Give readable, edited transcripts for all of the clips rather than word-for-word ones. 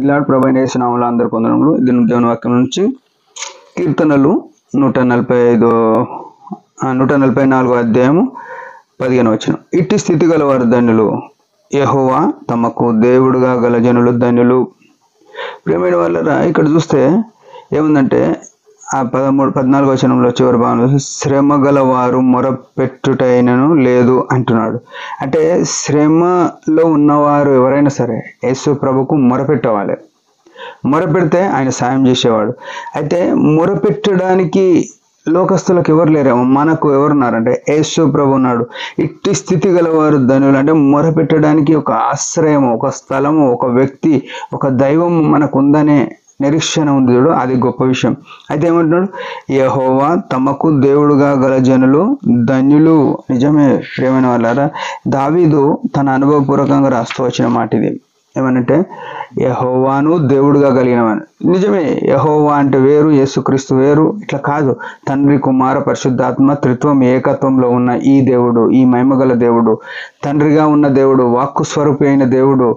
Praise lord. ప్రభు అయిన యేసు నామములో అందరికీ వందనములు. ఇది దేవుని వాక్యం నుంచి కీర్తనలు 144 అధ్యాయము 15 వచనం. ఇట్టి స్థితి గల వారు ధన్యులు, యెహోవా తమకు దేవుడుగా గల జనులు ధన్యులు. ప్రియమైన వాళ్ళరా, ఇక్కడ చూస్తే ఏముందంటే ఆ 14 వచనంలో చివరి భాగంలో శ్రమ గల వారు మొరపెట్టుటైనను లేదు అంటున్నాడు. అంటే శ్రమలో ఉన్నవారు ఎవరైనా సరే యేసు ప్రభుకు మొరపెట్టవాలి. మొరపెడితే ఆయన సాయం చేసేవాడు. అయితే మొరపెట్టడానికి లోకస్తులకు ఎవరు లేరేమో, మనకు ఎవరున్నారంటే యేసు ప్రభు ఉన్నాడు. ఇట్టి స్థితి గలవారు ధనులు అంటే మొరపెట్టడానికి ఒక ఆశ్రయం, ఒక స్థలము, ఒక వ్యక్తి, ఒక దైవం మనకు ఉందనే నిరీక్షణ ఉంది చూడు, అది గొప్ప విషయం. అయితే ఏమంటున్నాడు, యెహోవా తమకు దేవుడుగా గల జనులు ధన్యులు. నిజమే ప్రియమైన వాళ్ళారా, దావీదు తన అనుభవపూర్వకంగా రాస్తూ వచ్చిన మాట ఇది. ఏమనంటే యెహోవాను దేవుడుగా కలిగినవాడు. నిజమే, యెహోవా అంటే వేరు, యేసుక్రీస్తు వేరు, ఇట్లా కాదు. తండ్రి, కుమార, పరిశుద్ధాత్మ త్రిత్వం ఏకత్వంలో ఉన్న ఈ దేవుడు, ఈ మహిమగల దేవుడు, తండ్రిగా ఉన్న దేవుడు, వాక్కు స్వరూపి అయిన దేవుడు.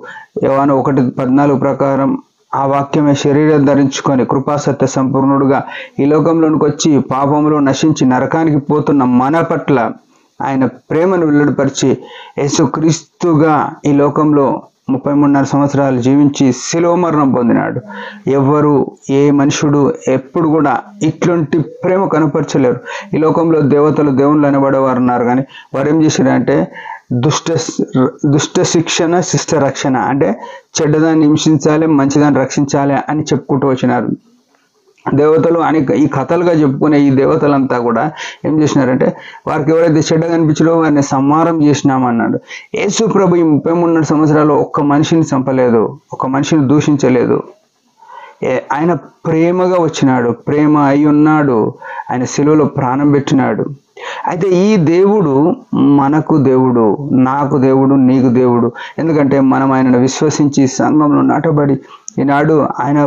యోహాను 1:14 ప్రకారం ఆ వాక్యమే శరీరం ధరించుకొని కృపాసత్య సంపూర్ణుడుగా ఈ లోకంలోనికి వచ్చి పాపంలో నశించి నరకానికి పోతున్న మన పట్ల ఆయన ప్రేమను వెల్లడిపరిచి యేసుక్రీస్తుగా ఈ లోకంలో 33.5 సంవత్సరాలు జీవించి శిలువ మరణం పొందినాడు. ఎవరు, ఏ మనుషుడు ఎప్పుడు కూడా ఇట్లాంటి ప్రేమ కనపరచలేరు. ఈ లోకంలో దేవతలు, దేవుళ్ళు అనబడేవారు ఉన్నారు, కానీ వారు ఏం చేశారంటే దుష్ట శిక్షణ, శిష్ట రక్షణ, అంటే చెడ్డదాన్ని హింసించాలి, మంచిదాన్ని రక్షించాలి అని చెప్పుకుంటూ వచ్చినారు దేవతలు అని. ఈ కథలుగా చెప్పుకునే ఈ దేవతలంతా కూడా ఏం చేసినారంటే వారికి ఎవరైతే చెడ్డగా అనిపించారో వారిని సంహారం చేసినామన్నాడు. యేసు ప్రభు ఈ 33 సంవత్సరాలు ఒక్క మనిషిని చంపలేదు, ఒక్క మనిషిని దూషించలేదు. ఆయన ప్రేమగా వచ్చినాడు, ప్రేమ అయి ఉన్నాడు, ఆయన శిలువలో ప్రాణం పెట్టినాడు. అయితే ఈ దేవుడు మనకు దేవుడు, నాకు దేవుడు, నీకు దేవుడు. ఎందుకంటే మనం ఆయనను విశ్వసించి సంఘంలో నాటబడి ఈనాడు ఆయన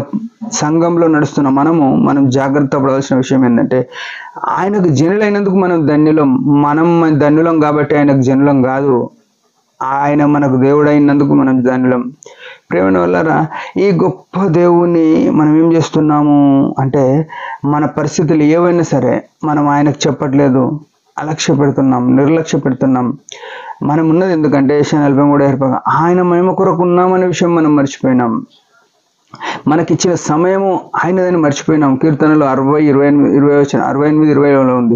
సంఘంలో నడుస్తున్న మనం జాగ్రత్త పడవలసిన విషయం ఏంటంటే, ఆయనకు జనులైనందుకు మనం ధన్యులం. మనం ధన్యులం కాబట్టి ఆయనకు జనులం కాదు. ఆయన మనకు దేవుడైనందుకు మనం ధన్యులం. ప్రేమ వల్లరా, ఈ గొప్ప దేవుణ్ణి మనం ఏం చేస్తున్నాము అంటే, మన పరిస్థితులు ఏవైనా సరే మనం ఆయనకు చెప్పట్లేదు, అలక్ష్య పెడుతున్నాం, నిర్లక్ష్య పెడుతున్నాం. మనం ఉన్నది ఎందుకంటే Yesaya 43:5 ఆయన మహిమ కొరకు ఉన్నామనే విషయం మనం మర్చిపోయినాం. మనకిచ్చిన సమయము ఆయనదని మర్చిపోయినాం. కీర్తనలు 68:20 ఉంది,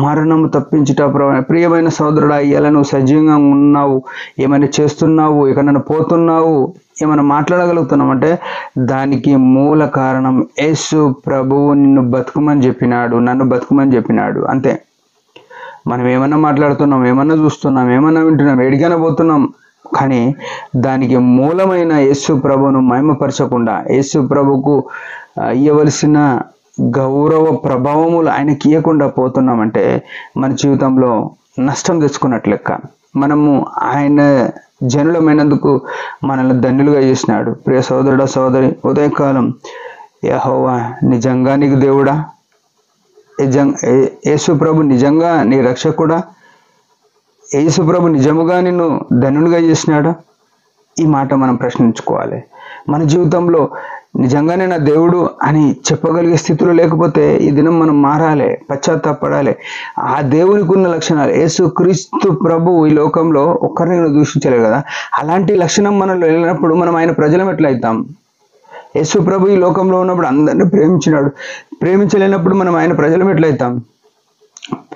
మరణము తప్పించుట ప్రియమైన సోదరుడా, ఇలా నువ్వు సజీవంగా ఉన్నావు, ఏమైనా చేస్తున్నావు, ఇక నన్ను పోతున్నావు, ఏమైనా మాట్లాడగలుగుతున్నాం అంటే దానికి మూల కారణం యేసు ప్రభువు నిన్ను బతుకుమని చెప్పినాడు, నన్ను బతుకుమని చెప్పినాడు. అంతే. మనం ఏమన్నా మాట్లాడుతున్నాం, ఏమన్నా చూస్తున్నాం, ఏమన్నా వింటున్నాం, ఎడికైనా పోతున్నాం, కానీ దానికి మూలమైన యేసు ప్రభువును మహిమపరచకుండా, యేసు ప్రభుకు ఇవ్వవలసిన గౌరవ ప్రభావములు ఆయనకి ఇవ్వకుండా పోతున్నామంటే మన జీవితంలో నష్టం తెచ్చుకున్నట్లు లెక్క. మనము ఆయన జనులమైనందుకు మనల్ని ధన్యులుగా చేసినాడు. ప్రియ సోదరుడా, సోదరి, ఉదయకాలం యెహోవా నిజంగా నీకు దేవుడా? యేసు ప్రభు నిజంగా నీ రక్షకుడా? యేసు ప్రభు నిజముగా నిన్ను ధన్యునిగా చేసినాడా? ఈ మాట మనం ప్రశ్నించుకోవాలి. మన జీవితంలో నిజంగానే నా దేవుడు అని చెప్పగలిగే స్థితిలో లేకపోతే ఈ దినం మనం మారాలి, పశ్చాత్తాపడాలి. ఆ దేవునికి ఉన్న లక్షణాలు, యేసుక్రీస్తు ప్రభు ఈ లోకంలో ఒక్కరిని దూషించలేదు కదా, అలాంటి లక్షణం మనలో వెళ్ళినప్పుడు మనం ఆయన ప్రజలం ఎట్లా అవుతాం? యేసు ప్రభు ఈ లోకంలో ఉన్నప్పుడు అందరినీ ప్రేమించినాడు, ప్రేమించలేనప్పుడు మనం ఆయన ప్రజలం ఎట్లయితాం?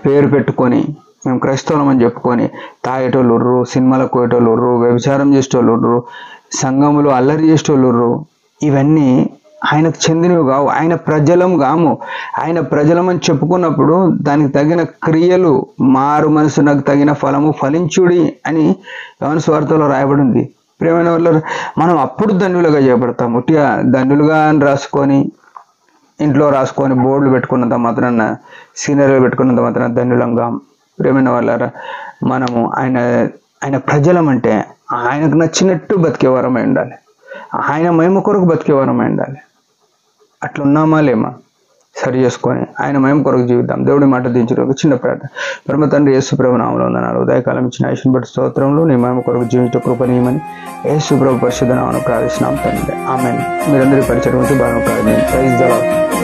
పేరు పెట్టుకొని మేము క్రైస్తవులం అని చెప్పుకొని తాగేటోళ్ళు ఉర్రు, సినిమాలకు పోయేటోళ్ళు ఉర్రు, వ్యభిచారం చేసేటోళ్ళు ఉర్రు, సంఘములు అల్లరి చేసేటోళ్ళు ఉర్రు. ఇవన్నీ ఆయనకు చెందినవి కావు, ఆయన ప్రజలం కాము. ఆయన ప్రజలం అని చెప్పుకున్నప్పుడు దానికి తగిన క్రియలు, మారు మనసునకు తగిన ఫలము ఫలించుడి అని యోహాను సువార్తలో రాయబడి ఉంది. ప్రియమైన వాళ్ళు, మనం అప్పుడు ధన్యులుగా చేయబడతాం. ఉట్టిగా ధన్యులుగా అని రాసుకొని ఇంట్లో రాసుకొని బోర్డులు పెట్టుకున్నంత మాత్రాన, సీనరీలు పెట్టుకున్నంత మాత్రాన ధన్యులంగా. ప్రియమైన వాళ్ళారా, మనము ఆయన ప్రజలం అంటే ఆయనకు నచ్చినట్టు బతికేవారమై ఉండాలి, ఆయన మహిమ కొరకు బతికేవారమై ఉండాలి. అట్లున్నామా లేమా? సరి చేసుకొని ఆయన మహిమ కొరకు జీవిద్దాం. దేవుడి మాట దించడం ఒక చిన్న ప్రార్థన. పరమ తండ్రి యేసు ప్రభు నామములో వందనాలు. ఉదయకాలం ఇచ్చిన ఆయుష్ను బట్టి స్తోత్రములు. నీ మహిమ కొరకు జీవించే కృపనీయమని యేసు ప్రభు పరిశుద్ధ నామమున ప్రార్థిస్తున్నాం తండ్రి. ఆమేన్. మీరందరి పరిచయం బాగా ప్రార్థన. Praise the lord.